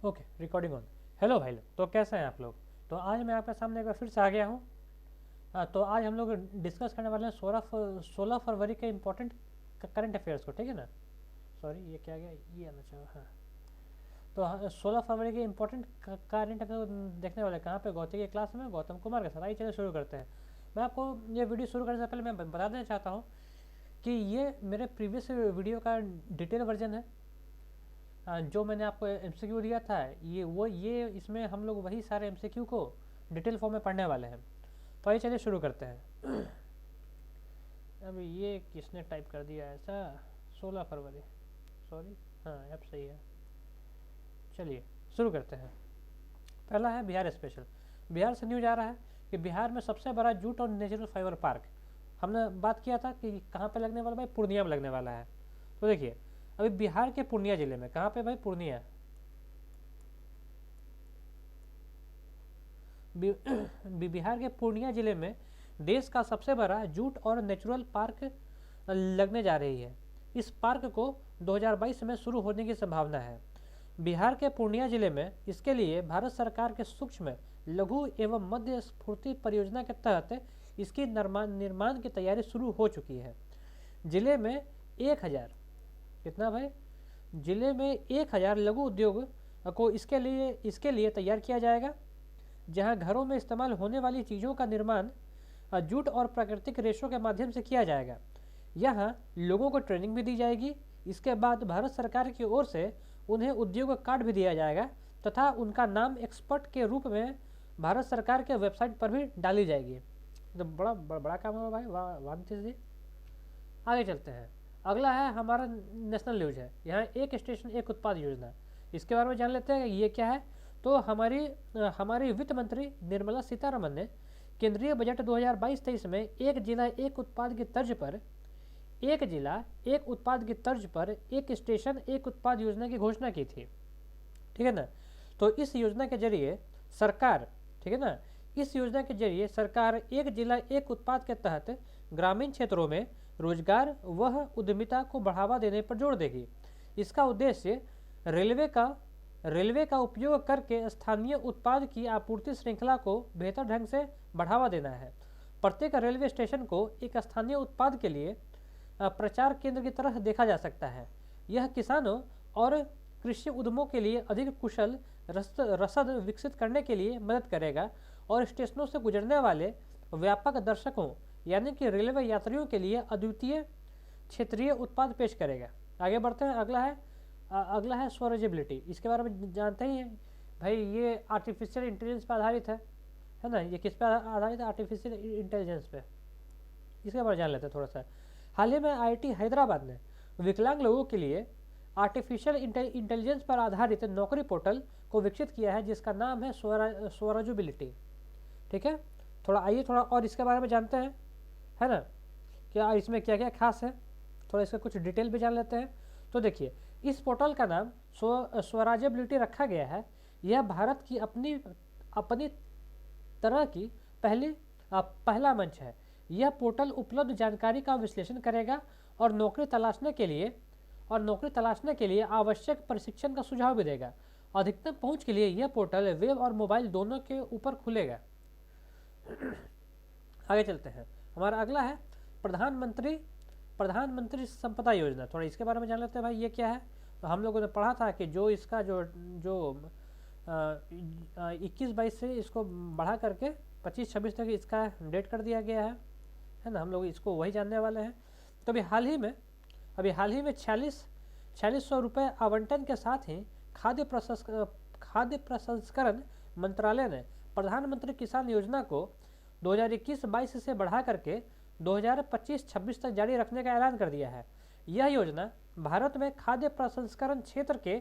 Okay, recording on. Hello भाई लोग, तो कैसे हैं आप लोग? तो आज मैं आपके सामने एक बार फिर से आ गया हूँ। तो आज हम लोग डिस्कस करने वाले हैं 16 फरवरी के इम्पोर्टेंट करंट अफेयर्स को, ठीक है ना। सॉरी, ये क्या गया, ये आना चाहिए। हाँ, तो 16 फरवरी के इम्पोर्टेंट करंट अफेयर देखने वाले कहाँ पे, गौतम की क्लास में गौतम कुमार के साथ। आइए चलिए शुरू करते हैं। मैं आपको ये वीडियो शुरू करने से पहले मैं बता देना चाहता हूँ कि ये मेरे प्रीवियस वीडियो का डिटेल वर्जन है। जो मैंने आपको एमसीक्यू दिया था, ये इसमें हम लोग वही सारे एमसीक्यू को डिटेल फॉर्म में पढ़ने वाले हैं। तो आइए चलिए शुरू करते हैं। अब ये किसने टाइप कर दिया ऐसा? 16 फरवरी, सॉरी। हाँ, अब सही है। चलिए शुरू करते हैं। पहला है बिहार स्पेशल। बिहार से न्यूज आ रहा है कि बिहार में सबसे बड़ा जूट और नेचुरल फाइबर पार्क, हमने बात किया था कि कहाँ पे लगने वाला भाई, पूर्णिया में लगने वाला है। तो देखिए, अभी बिहार के पूर्णिया जिले में, कहाँ पे भाई, पूर्णिया। बिहार के पूर्णिया जिले में देश का सबसे बड़ा जूट और नेचुरल पार्क लगने जा रही है। इस पार्क को 2022 में शुरू होने की संभावना है। बिहार के पूर्णिया जिले में इसके लिए भारत सरकार के सूक्ष्म लघु एवं मध्य स्फूर्ति परियोजना के तहत इसकी निर्माण की तैयारी शुरू हो चुकी है। जिले में 1000, कितना भाई, जिले में 1000 लघु उद्योग को इसके लिए तैयार किया जाएगा, जहां घरों में इस्तेमाल होने वाली चीज़ों का निर्माण जूट और प्राकृतिक रेशों के माध्यम से किया जाएगा। यहाँ लोगों को ट्रेनिंग भी दी जाएगी। इसके बाद भारत सरकार की ओर से उन्हें उद्योग कार्ड भी दिया जाएगा तथा उनका नाम एक्सपर्ट के रूप में भारत सरकार के वेबसाइट पर भी डाली जाएगी। तो बड़ा काम है भाई, वांतिस जी। आगे चलते हैं। अगला है हमारा नेशनल न्यूज है, यहाँ एक स्टेशन एक उत्पाद योजना। इसके बारे में जान लेते हैं ये क्या है। तो हमारी वित्त मंत्री निर्मला सीतारमन ने केंद्रीय बजट 2022-23 में एक जिला एक उत्पाद की तर्ज पर एक स्टेशन एक उत्पाद योजना की घोषणा की थी, ठीक है ना। तो इस योजना के जरिए सरकार, ठीक है ना, इस योजना के जरिए सरकार एक जिला एक उत्पाद के तहत ग्रामीण क्षेत्रों में रोजगार व उद्यमिता को बढ़ावा देने पर जोर देगी। इसका उद्देश्य रेलवे का उपयोग करके स्थानीय उत्पाद की आपूर्ति श्रृंखला को बेहतर ढंग से बढ़ावा देना है। प्रत्येक रेलवे स्टेशन को एक स्थानीय उत्पाद के लिए प्रचार केंद्र की तरह देखा जा सकता है। यह किसानों और कृषि उद्यमों के लिए अधिक कुशल रसद विकसित करने के लिए मदद करेगा और स्टेशनों से गुजरने वाले व्यापक दर्शकों यानी कि रेलवे यात्रियों के लिए अद्वितीय क्षेत्रीय उत्पाद पेश करेगा। आगे बढ़ते हैं। अगला है स्वरेजिबिलिटी। इसके बारे में जानते ही हैं भाई, ये आर्टिफिशियल इंटेलिजेंस पर आधारित है ना। ये किस पर आधारित है? आर्टिफिशियल इंटेलिजेंस पे। इसके बारे में जान लेते हैं थोड़ा सा। हाल ही में आईआईटी हैदराबाद ने विकलांग लोगों के लिए आर्टिफिशियल इंटेलिजेंस पर आधारित नौकरी पोर्टल को विकसित किया है, जिसका नाम है स्वरेजिबिलिटी, ठीक है। थोड़ा और इसके बारे में जानते हैं, है ना, क्या इसमें क्या क्या खास है। थोड़ा इसका कुछ डिटेल भी जान लेते हैं। तो देखिए, इस पोर्टल का नाम स्वराजेबिलिटी रखा गया है। यह भारत की अपनी तरह की पहला मंच है। यह पोर्टल उपलब्ध जानकारी का विश्लेषण करेगा और नौकरी तलाशने के लिए आवश्यक प्रशिक्षण का सुझाव भी देगा। अधिकतम पहुंच के लिए यह पोर्टल वेब और मोबाइल दोनों के ऊपर खुलेगा। आगे चलते हैं। हमारा अगला है प्रधानमंत्री संपदा योजना। थोड़ा इसके बारे में जान लेते हैं भाई, ये क्या है। तो हम लोगों ने पढ़ा था कि जो इसका जो 21-22 से इसको बढ़ा करके 25-26 तक इसका डेट कर दिया गया है ना। हम लोग इसको वही जानने वाले हैं। तो अभी हाल ही में 4600 रुपये आवंटन के साथ ही खाद्य प्रसंस्करण मंत्रालय ने प्रधानमंत्री किसान योजना को 2021-22 से बढ़ा करके 2025-26 तक जारी रखने का ऐलान कर दिया है। यह योजना भारत में खाद्य प्रसंस्करण क्षेत्र के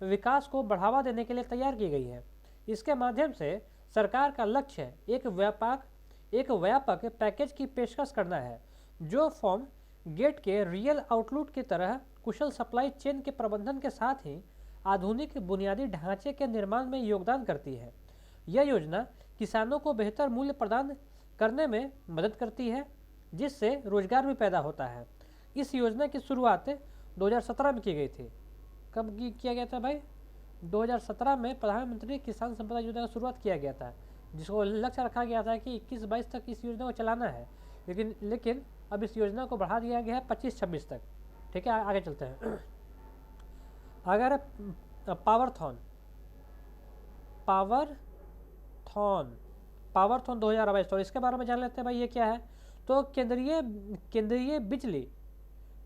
विकास को बढ़ावा देने के लिए तैयार की गई है। इसके माध्यम से सरकार का लक्ष्य एक व्यापक पैकेज की पेशकश करना है, जो फॉर्म गेट के रियल आउटलुक की तरह कुशल सप्लाई चेन के प्रबंधन के साथ ही आधुनिक बुनियादी ढांचे के निर्माण में योगदान करती है। यह योजना किसानों को बेहतर मूल्य प्रदान करने में मदद करती है, जिससे रोजगार भी पैदा होता है। इस योजना की शुरुआत 2017 में की गई थी। कब किया गया था भाई? 2017 में प्रधानमंत्री किसान संपदा योजना की शुरुआत किया गया था, जिसको लक्ष्य रखा गया था कि 21-22 तक इस योजना को चलाना है, लेकिन अब इस योजना को बढ़ा दिया गया है 25-26 तक। ठीक है, आगे चलते हैं। अगर पावरथॉन 2022, तो इसके बारे में जान लेते हैं भाई, ये क्या है। तो केंद्रीय बिजली,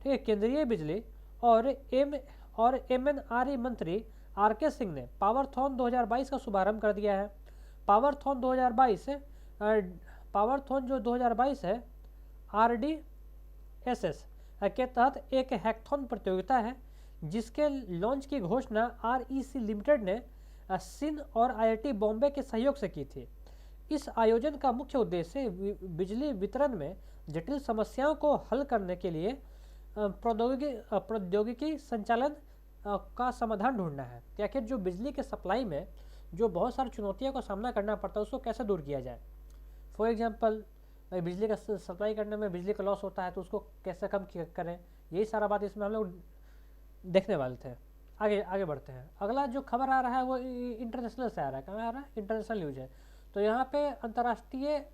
ठीक है, केंद्रीय बिजली और MNRE मंत्री RK सिंह ने पावरथॉन 2022 का शुभारंभ कर दिया है। पावरथॉन 2022 जो 2022 है RDSS के तहत एक हैकथॉन प्रतियोगिता है, जिसके लॉन्च की घोषणा REC लिमिटेड ने सिंध और IIT बॉम्बे के सहयोग से की थी। इस आयोजन का मुख्य उद्देश्य बिजली वितरण में जटिल समस्याओं को हल करने के लिए प्रौद्योगिकी संचालन का समाधान ढूंढना है कि आखिर जो बिजली के सप्लाई में जो बहुत सारी चुनौतियों का सामना करना पड़ता है उसको कैसे दूर किया जाए। फॉर एग्जांपल, बिजली का सप्लाई करने में बिजली का लॉस होता है तो उसको कैसे कम करें, यही सारा बात इसमें हम लोग देखने वाले थे। आगे बढ़ते हैं। अगला जो खबर आ रहा है वो इंटरनेशनल से आ रहा है। कहाँ आ रहा है? इंटरनेशनल न्यूज है। तो यहाँ पे अंतर्राष्ट्रीय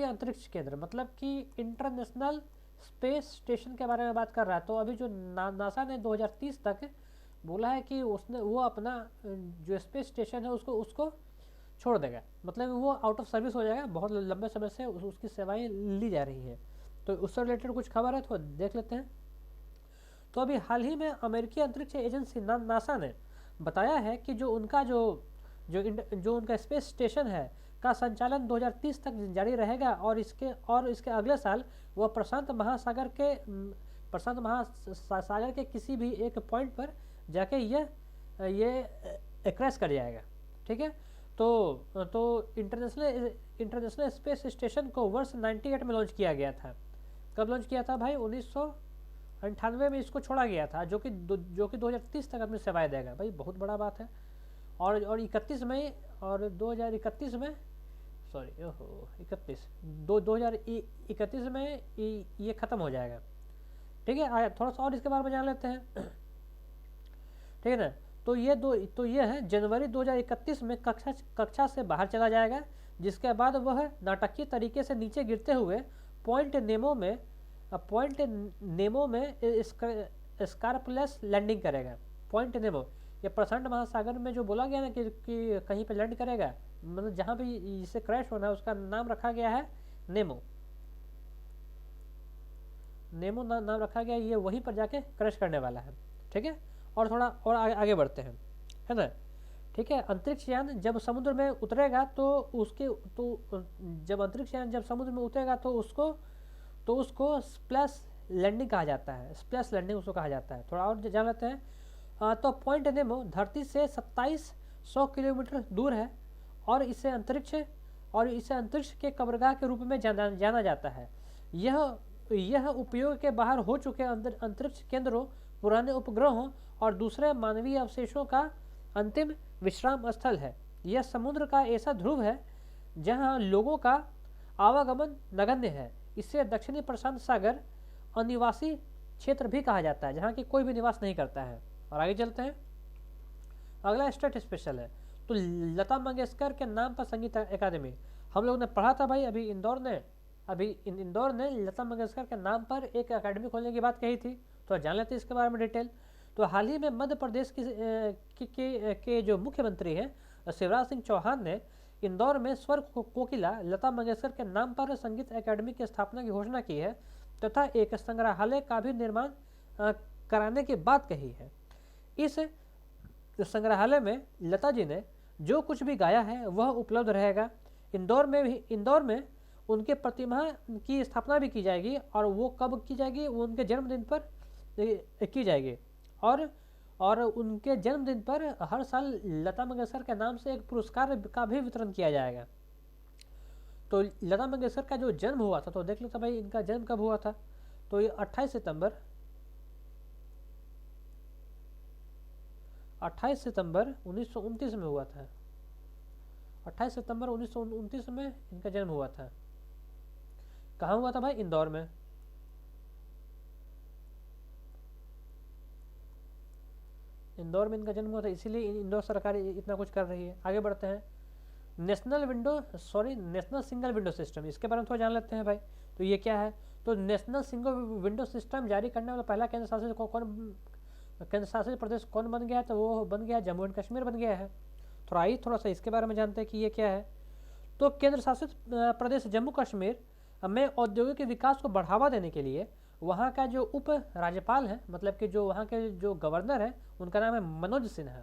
अंतरिक्ष केंद्र मतलब कि इंटरनेशनल स्पेस स्टेशन के बारे में बात कर रहा है। तो अभी जो नासा ने 2030 तक बोला है कि वो अपना जो स्पेस स्टेशन है उसको छोड़ देगा, मतलब वो आउट ऑफ सर्विस हो जाएगा। बहुत लंबे समय से उसकी सेवाएं ली जा रही हैं। तो उससे रिलेटेड कुछ खबर है तो देख लेते हैं। तो अभी हाल ही में अमेरिकी अंतरिक्ष एजेंसी नासा ने बताया है कि जो उनका स्पेस स्टेशन है का संचालन 2030 तक जारी रहेगा और इसके अगले साल वह प्रशांत महासागर के किसी भी एक पॉइंट पर जाके ये क्रैश कर जाएगा। ठीक है, तो इंटरनेशनल स्पेस स्टेशन को वर्ष 98 में लॉन्च किया गया था। कब लॉन्च किया था भाई? 1998 में इसको छोड़ा गया था, जो कि 2030 तक अपनी सेवाएं देगा। भाई बहुत बड़ा बात है। और 2031 में 2031 में ये ख़त्म हो जाएगा। ठीक है, थोड़ा सा और इसके बारे में जान लेते हैं। ठीक है ना। तो ये है जनवरी 2031 में कक्षा से बाहर चला जाएगा, जिसके बाद वह नाटकीय तरीके से नीचे गिरते हुए पॉइंट नेमो में स्कारपलेस लैंडिंग करेगा। पॉइंट नेमो ये प्रशांत महासागर में जो बोला गया ना कि कहीं पे लैंड करेगा, मतलब जहाँ भी इसे क्रैश होना है उसका नाम रखा गया है नेमो नाम रखा गया। ये वहीं पर जाके क्रैश करने वाला है। ठीक है, और थोड़ा और आगे बढ़ते हैं, है ना। ठीक है, अंतरिक्ष यान जब समुद्र में उतरेगा तो उसको स्प्लैश लैंडिंग कहा जाता है। स्प्लैश लैंडिंग उसको कहा जाता है। थोड़ा और जान लेते हैं। तो पॉइंट नेमो धरती से 2700 किलोमीटर दूर है और इसे अंतरिक्ष के कब्रगाह के रूप में जाना जाता है। यह उपयोग के बाहर हो चुके अंतरिक्ष केंद्रों, पुराने उपग्रहों और दूसरे मानवीय अवशेषों का अंतिम विश्राम स्थल है। यह समुद्र का ऐसा ध्रुव है जहां लोगों का आवागमन नगण्य है। इसे दक्षिणी प्रशांत सागर अनिवासी क्षेत्र भी कहा जाता है, जहाँ की कोई भी निवास नहीं करता है। और आगे चलते हैं। अगला स्टेट स्पेशल है। तो लता मंगेशकर के नाम पर संगीत अकादमी, हम लोग ने पढ़ा था भाई। अभी इंदौर ने लता मंगेशकर के नाम पर एक अकादमी खोलने की बात कही थी। तो जान लेते हैं इसके बारे में डिटेल। तो हाल ही में मध्य प्रदेश के जो मुख्यमंत्री हैं शिवराज सिंह चौहान ने इंदौर में स्वर कोकिला लता मंगेशकर के नाम पर संगीत अकादमी की स्थापना की घोषणा की है तथा एक संग्रहालय का भी निर्माण कराने की बात कही है। इस संग्रहालय में लता जी ने जो कुछ भी गाया है वह उपलब्ध रहेगा। इंदौर में उनके प्रतिमा की स्थापना भी की जाएगी। और वो कब की जाएगी? वो उनके जन्मदिन पर की जाएगी। और उनके जन्मदिन पर हर साल लता मंगेशकर के नाम से एक पुरस्कार का भी वितरण किया जाएगा। तो लता मंगेशकर का जो जन्म हुआ था, तो देख लेते भाई इनका जन्म कब हुआ था। तो ये 28 सितंबर 1929 में हुआ था। 28 सितंबर 1929 में इनका जन्म हुआ था। कहाँ हुआ था भाई? इंदौर में। इंदौर में इनका जन्म हुआ था, इसीलिए इंदौर सरकार इतना कुछ कर रही है। आगे बढ़ते हैं। नेशनल सिंगल विंडो सिस्टम, इसके बारे में थोड़ा जान लेते हैं भाई। तो ये क्या है? तो नेशनल सिंगल विंडो सिस्टम जारी करने वाला पहला केंद्र शासित प्रदेश कौन बन गया है? तो वो बन गया जम्मू एंड कश्मीर बन गया है। थोड़ा सा इसके बारे में जानते हैं कि ये क्या है। तो केंद्र शासित प्रदेश जम्मू कश्मीर में औद्योगिक विकास को बढ़ावा देने के लिए वहाँ का जो उप राज्यपाल है, मतलब कि जो वहाँ के जो गवर्नर है, उनका नाम है मनोज सिन्हा।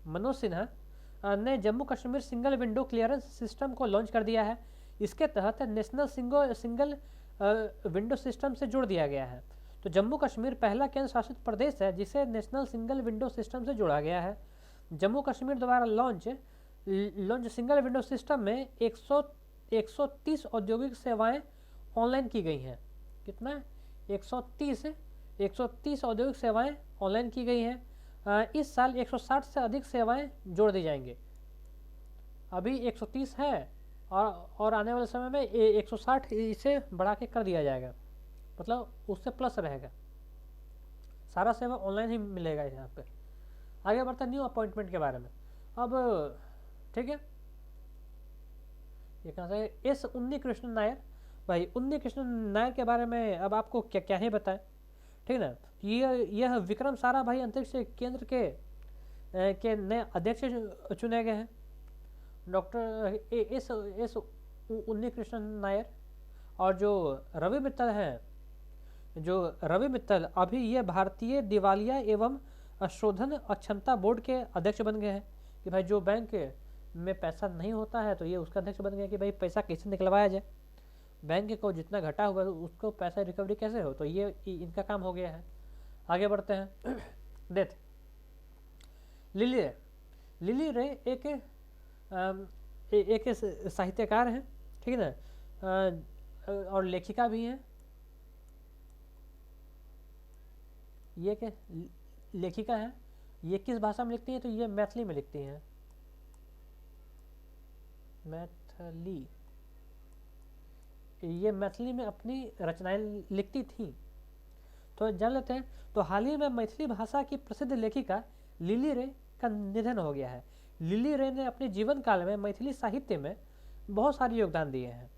मनोज सिन्हा ने Jammu Kashmir single window clearance system को लॉन्च कर दिया है। इसके तहत नेशनल सिंगल विंडो सिस्टम से जोड़ दिया गया है। तो जम्मू कश्मीर पहला केंद्र शासित प्रदेश है जिसे नेशनल सिंगल विंडो सिस्टम से जोड़ा गया है। जम्मू कश्मीर द्वारा लॉन्च सिंगल विंडो सिस्टम में 130 औद्योगिक सेवाएं ऑनलाइन की गई हैं। कितना? 130 औद्योगिक सेवाएं ऑनलाइन की गई हैं। इस साल 160 से अधिक सेवाएं जोड़ दी जाएंगी। अभी 130 है और आने वाले समय में 160 इसे बढ़ा के कर दिया जाएगा, मतलब उससे प्लस रहेगा। सारा सेवा ऑनलाइन ही मिलेगा यहाँ पे। आगे बढ़ता है न्यू अपॉइंटमेंट के बारे में। अब ठीक है, ये कहाँ से? एस उन्नी कृष्णन नायर। भाई उन्नी कृष्णन नायर के बारे में अब आपको क्या क्या ही बताएं, ठीक ना। यह विक्रम साराभाई अंतरिक्ष केंद्र के नए अध्यक्ष चुने गए हैं। डॉक्टर एस उन्नी कृष्णन नायर। और जो रवि मित्तल अभी ये भारतीय दिवालिया एवं शोधन अक्षमता बोर्ड के अध्यक्ष बन गए हैं। कि भाई जो बैंक में पैसा नहीं होता है तो ये उसका अध्यक्ष बन गया कि भाई पैसा कैसे निकलवाया जाए, बैंक को जितना घटा हुआ है उसको पैसा रिकवरी कैसे हो। तो ये इनका काम हो गया है। आगे बढ़ते हैं। डेथ लिली रे एक साहित्यकार हैं, ठीक है ना, और लेखिका भी हैं। ये क्या लेखिका है? ये किस भाषा में लिखती हैं? तो ये मैथिली में लिखती हैं। मैथिली, ये मैथिली में अपनी रचनाएं लिखती थी। तो जान लेते हैं। तो हाल ही में मैथिली भाषा की प्रसिद्ध लेखिका लिली रे का निधन हो गया है। लिली रे ने अपने जीवन काल में मैथिली साहित्य में बहुत सारे योगदान दिए हैं।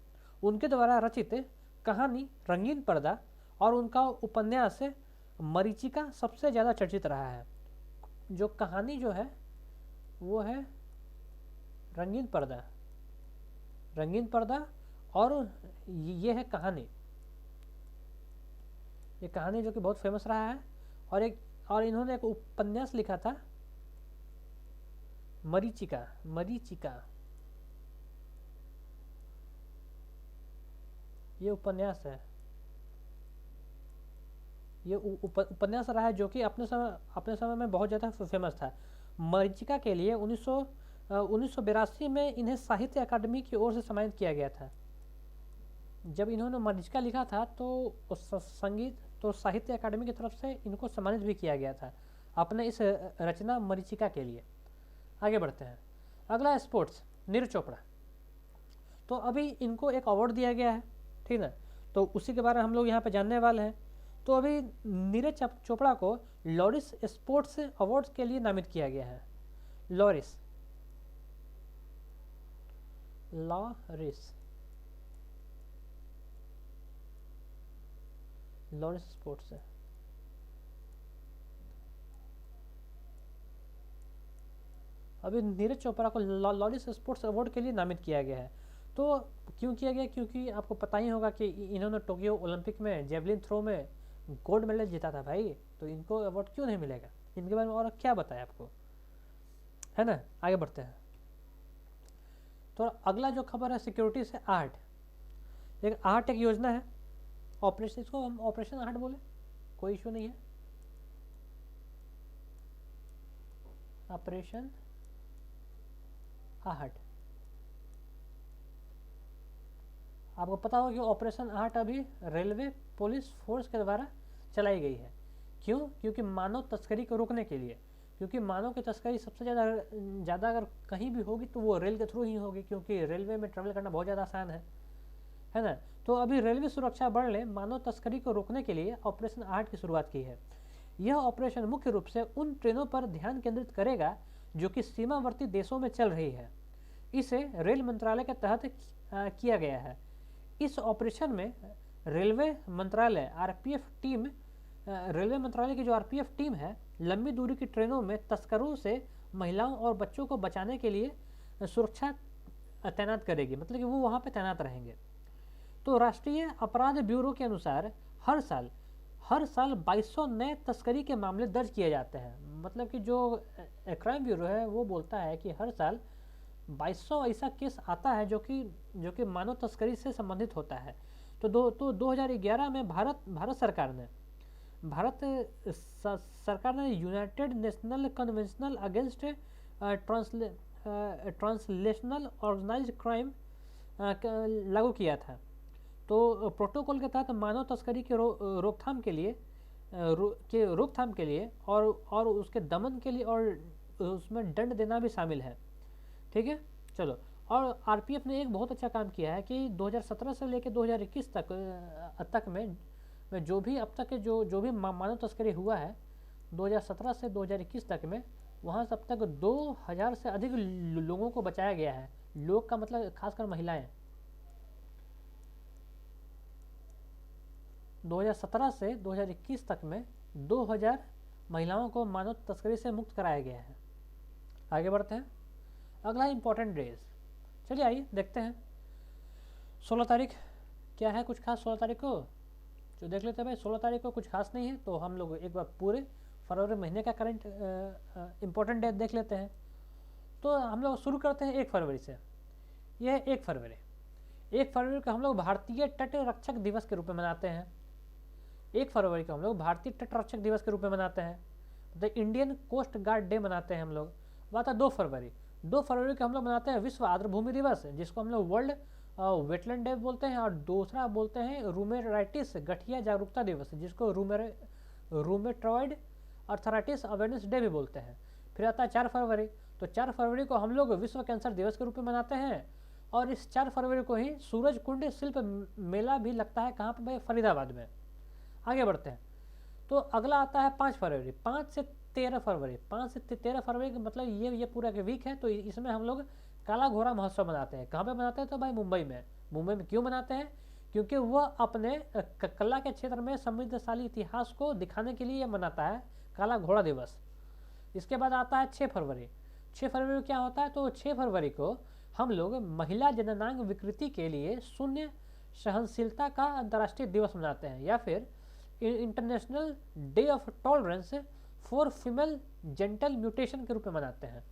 उनके द्वारा रचित कहानी रंगीन पर्दा और उनका उपन्यास मरीचिका सबसे ज़्यादा चर्चित रहा है। जो कहानी जो है वो है रंगीन पर्दा और ये है कहानी। ये कहानी जो कि बहुत फेमस रहा है। और इन्होंने एक उपन्यास लिखा था मरीचिका। ये उपन्यास है। ये उपन्यास रहा है जो कि अपने समय में बहुत ज़्यादा फेमस था। मरीचिका के लिए 1982 में इन्हें साहित्य अकादमी की ओर से सम्मानित किया गया था। जब इन्होंने मरीचिका लिखा था तो साहित्य अकादमी की तरफ से इनको सम्मानित भी किया गया था अपने इस रचना मरीचिका के लिए। आगे बढ़ते हैं। अगला स्पोर्ट्स, नीरज चोपड़ा। तो अभी इनको एक अवार्ड दिया गया है, ठीक ना, तो उसी के बारे में हम लोग यहाँ पे जानने वाले हैं। तो अभी नीरज चोपड़ा को लॉरिस स्पोर्ट्स अवार्ड्स के लिए नामित किया गया है। लॉरिस स्पोर्ट्स है। अभी नीरज चोपड़ा को लॉरिस स्पोर्ट्स अवार्ड के लिए नामित किया गया है। तो क्यों किया गया? क्योंकि आपको पता ही होगा कि इन्होंने टोक्यो ओलंपिक में जेवलिन थ्रो में गोल्ड मेडल जीता था भाई। तो इनको अवार्ड क्यों नहीं मिलेगा? इनके बारे में और क्या बताया आपको, है ना। आगे बढ़ते हैं। तो अगला जो खबर है सिक्योरिटी से आर्ट। एक योजना है, ऑपरेशन, इसको हम ऑपरेशन आर्ट बोले, कोई इशू नहीं है। ऑपरेशन आहट, आपको पता होगा कि ऑपरेशन आहट अभी रेलवे पुलिस फोर्स के द्वारा चलाई गई है। क्यों? क्योंकि मानव तस्करी को रोकने के लिए। क्योंकि मानव की तस्करी सबसे ज़्यादा अगर कहीं भी होगी तो वो रेल के थ्रू ही होगी, क्योंकि रेलवे में ट्रैवल करना बहुत ज़्यादा आसान है है ना। तो अभी रेलवे सुरक्षा बल ने मानव तस्करी को रोकने के लिए ऑपरेशन आहट की शुरुआत की है। यह ऑपरेशन मुख्य रूप से उन ट्रेनों पर ध्यान केंद्रित करेगा जो कि सीमावर्ती देशों में चल रही है। इसे रेल मंत्रालय के तहत किया गया है। इस ऑपरेशन में रेलवे मंत्रालय की जो आरपीएफ टीम है, लंबी दूरी की ट्रेनों में तस्करों से महिलाओं और बच्चों को बचाने के लिए सुरक्षा तैनात करेगी, मतलब कि वो वहाँ पे तैनात रहेंगे। तो राष्ट्रीय अपराध ब्यूरो के अनुसार हर साल 2200 नए तस्करी के मामले दर्ज किए जाते हैं। मतलब कि जो क्राइम ब्यूरो है वो बोलता है कि हर साल 2200 ऐसा केस आता है जो कि मानव तस्करी से संबंधित होता है। तो 2011 में भारत सरकार ने United National Conventional Against Translational Organised Crime लागू किया था। तो प्रोटोकॉल के तहत मानव तस्करी के रोकथाम के लिए और उसके दमन के लिए और उसमें दंड देना भी शामिल है। ठीक है, चलो। और आरपीएफ ने एक बहुत अच्छा काम किया है कि 2017 से लेकर 2021 तक में जो भी अब तक जो भी मानव तस्करी हुआ है 2017 से 2021 तक में, वहाँ से अब तक 2000 से अधिक लोगों को बचाया गया है। लोग का मतलब खासकर महिलाएं। 2017 से 2021 तक में 2000 महिलाओं को मानव तस्करी से मुक्त कराया गया है। आगे बढ़ते हैं। अगला इंपॉर्टेंट डेज, चलिए आइए देखते हैं। 16 तारीख क्या है कुछ खास 16 तारीख को जो देख लेते हैं भाई। 16 तारीख को कुछ खास नहीं है, तो हम लोग एक बार पूरे फरवरी महीने का करंट इंपॉर्टेंट डेट देख लेते हैं। तो हम लोग शुरू करते हैं 1 फरवरी से। यह 1 फरवरी को हम लोग भारतीय तट रक्षक दिवस के रूप में मनाते हैं। 1 फरवरी को हम लोग भारतीय तट रक्षक दिवस के रूप में मनाते हैं। The Indian Coast Guard Day मनाते हैं हम लोग। बात है 2 फरवरी को हम लोग मनाते हैं विश्व आर्द्रभूमि दिवस, जिसको हम लोग वर्ल्ड वेटलैंड डे बोलते हैं। और दूसरा बोलते हैं रूमेराइटिस गठिया जागरूकता दिवस, जिसको रूमेटॉइड अर्थराइटिस अवेयरनेस डे भी बोलते हैं। फिर आता है 4 फरवरी। तो 4 फरवरी को हम लोग विश्व कैंसर दिवस के रूप में मनाते हैं। और इस 4 फरवरी को ही सूरज कुंड शिल्प मेला भी लगता है। कहाँ पर भाई? फरीदाबाद में। आगे बढ़ते हैं। तो अगला आता है 5 फरवरी। 5 से 13 फरवरी का मतलब ये पूरा के वीक है। तो इसमें हम लोग काला घोड़ा महोत्सव मनाते हैं। कहाँ पे मनाते हैं? तो भाई मुंबई में क्यों मनाते हैं? क्योंकि वह अपने कला के क्षेत्र में समृद्धशाली इतिहास को दिखाने के लिए मनाता है काला घोड़ा दिवस। इसके बाद आता है 6 फरवरी। 6 फरवरी को क्या होता है? तो 6 फरवरी को हम लोग महिला जननांग विकृति के लिए शून्य सहनशीलता का अंतर्राष्ट्रीय दिवस मनाते हैं, या फिर international day of tolerance for female gentle mutation के रूप में मनाते हैं।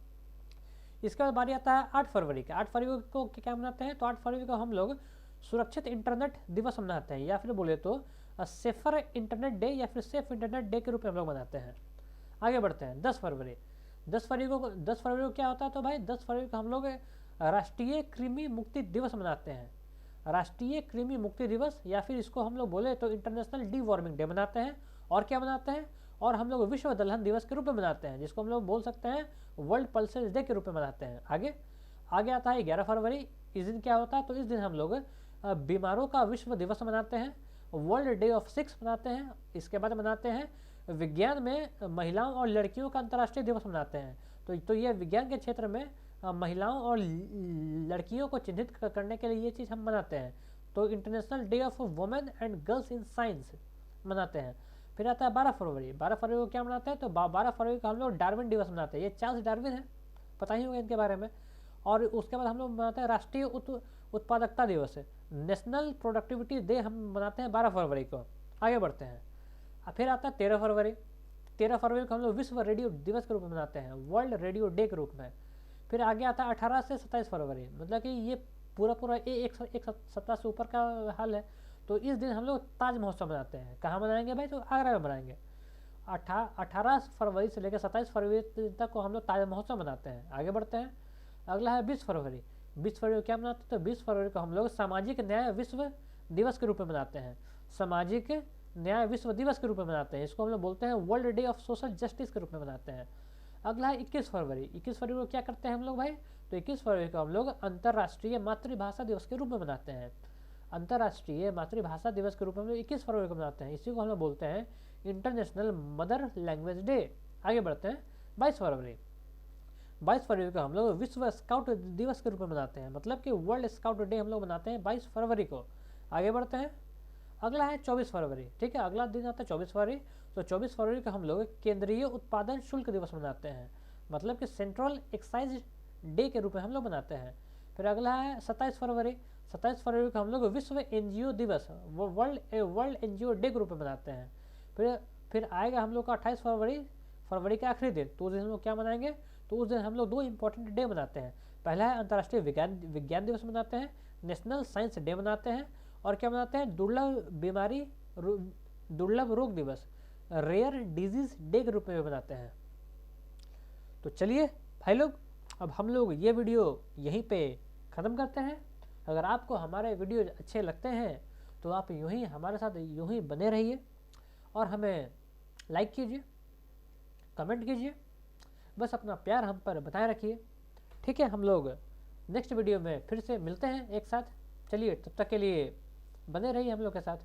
इसके बाद बारी आता है 8 फरवरी का। 8 फरवरी को क्या मनाते हैं? तो 8 फरवरी को हम लोग सुरक्षित इंटरनेट दिवस मनाते हैं, या फिर बोले तो सेफर इंटरनेट डे या फिर सेफ इंटरनेट डे के रूप में हम लोग मनाते हैं। आगे बढ़ते हैं। 10 फरवरी को क्या होता है? तो भाई 10 फरवरी को हम लोग राष्ट्रीय कृमि मुक्ति दिवस मनाते हैं। राष्ट्रीय कृमि मुक्ति दिवस, या फिर इसको हम लोग बोले तो इंटरनेशनल डी वार्मिंग डे मनाते हैं। और क्या मनाते हैं? और हम लोग विश्व दलहन दिवस के रूप में मनाते हैं, जिसको हम लोग बोल सकते हैं वर्ल्ड पल्सेस डे के रूप में मनाते हैं। आगे आता है 11 फरवरी। इस दिन क्या होता है? तो इस दिन हम लोग बीमारों का विश्व दिवस मनाते हैं, वर्ल्ड डे ऑफ सिक्स मनाते हैं। इसके बाद मनाते हैं विज्ञान में महिलाओं और लड़कियों का अंतर्राष्ट्रीय दिवस मनाते हैं। तो ये विज्ञान के क्षेत्र में महिलाओं और लड़कियों को चिन्हित करने के लिए ये चीज़ हम मनाते हैं। तो international day of women and girls in science मनाते हैं। फिर आता है 12 फरवरी। 12 फरवरी को क्या मनाते हैं? तो 12 फरवरी को हम लोग डार्विन दिवस मनाते हैं। ये चार्ल्स डार्विन है, पता ही होगा इनके बारे में। और उसके बाद हम लोग मनाते हैं राष्ट्रीय उत्पादकता दिवस, नेशनल प्रोडक्टिविटी डे हम मनाते हैं 12 फरवरी को। आगे बढ़ते हैं। फिर आता है 13 फरवरी। 13 फरवरी को हम लोग विश्व रेडियो दिवस के रूप में मनाते हैं, वर्ल्ड रेडियो डे के रूप में। फिर आगे आता है 18 से 27 फरवरी, मतलब कि ये पूरा एक सप्ताह से ऊपर का हाल है। तो इस दिन हम लोग ताज महोत्सव मनाते हैं। कहाँ मनाएंगे भाई? तो आगरा में मनाएंगे। 18 फरवरी से लेकर 27 फरवरी तक को हम लोग ताज महोत्सव मनाते हैं। आगे बढ़ते हैं। अगला है 20 फरवरी। 20 फरवरी को क्या मनाते हैं? तो 20 फरवरी को हम लोग सामाजिक न्याय विश्व दिवस के रूप में मनाते हैं। सामाजिक न्याय विश्व दिवस के रूप में मनाते हैं। इसको हम लोग बोलते हैं world day of social justice के रूप में मनाते हैं। अगला है 21 फरवरी। 21 फरवरी को क्या करते हैं हम लोग भाई? तो 21 फरवरी को हम लोग अंतर्राष्ट्रीय मातृभाषा दिवस के रूप में मनाते हैं। अंतर्राष्ट्रीय मातृभाषा दिवस के रूप में हम लोग 21 फरवरी को मनाते हैं। इसी को हम लोग बोलते हैं इंटरनेशनल मदर लैंग्वेज डे। आगे बढ़ते हैं। 22 फरवरी 22 फरवरी को हम लोग विश्व स्काउट दिवस के रूप में मनाते हैं, मतलब कि वर्ल्ड स्काउट डे हम लोग मनाते हैं 22 फरवरी को। आगे बढ़ते हैं। अगला है 24 फरवरी। ठीक है, अगला दिन आता है 24 फरवरी। तो 24 फरवरी को हम लोग केंद्रीय उत्पादन शुल्क दिवस मनाते हैं, मतलब कि सेंट्रल एक्साइज डे के रूप में हम लोग मनाते हैं। फिर अगला है 27 फरवरी। 27 फरवरी को हम लोग विश्व एनजीओ दिवस, वर्ल्ड एनजीओ डे के रूप में मनाते हैं। फिर आएगा हम लोग का 28 फरवरी, फरवरी का आखिरी दिन। तो उस दिन हम लोग क्या मनाएंगे? तो उस दिन हम लोग 2 इंपॉर्टेंट डे मनाते हैं। पहला है अंतर्राष्ट्रीय विज्ञान दिवस मनाते हैं, नेशनल साइंस डे मनाते हैं। और क्या मनाते हैं? दुर्लभ रोग दिवस, रेयर डिजीज डे के रूप में मनाते हैं। तो चलिए भाई लोग, अब हम लोग ये वीडियो यहीं पे ख़त्म करते हैं। अगर आपको हमारे वीडियो अच्छे लगते हैं तो आप यूँ ही हमारे साथ यूँ ही बने रहिए और हमें लाइक कीजिए, कमेंट कीजिए, बस अपना प्यार हम पर बताए रखिए। ठीक है, हम लोग नेक्स्ट वीडियो में फिर से मिलते हैं एक साथ। चलिए, तब तक के लिए बने रहिए हम लोग के साथ।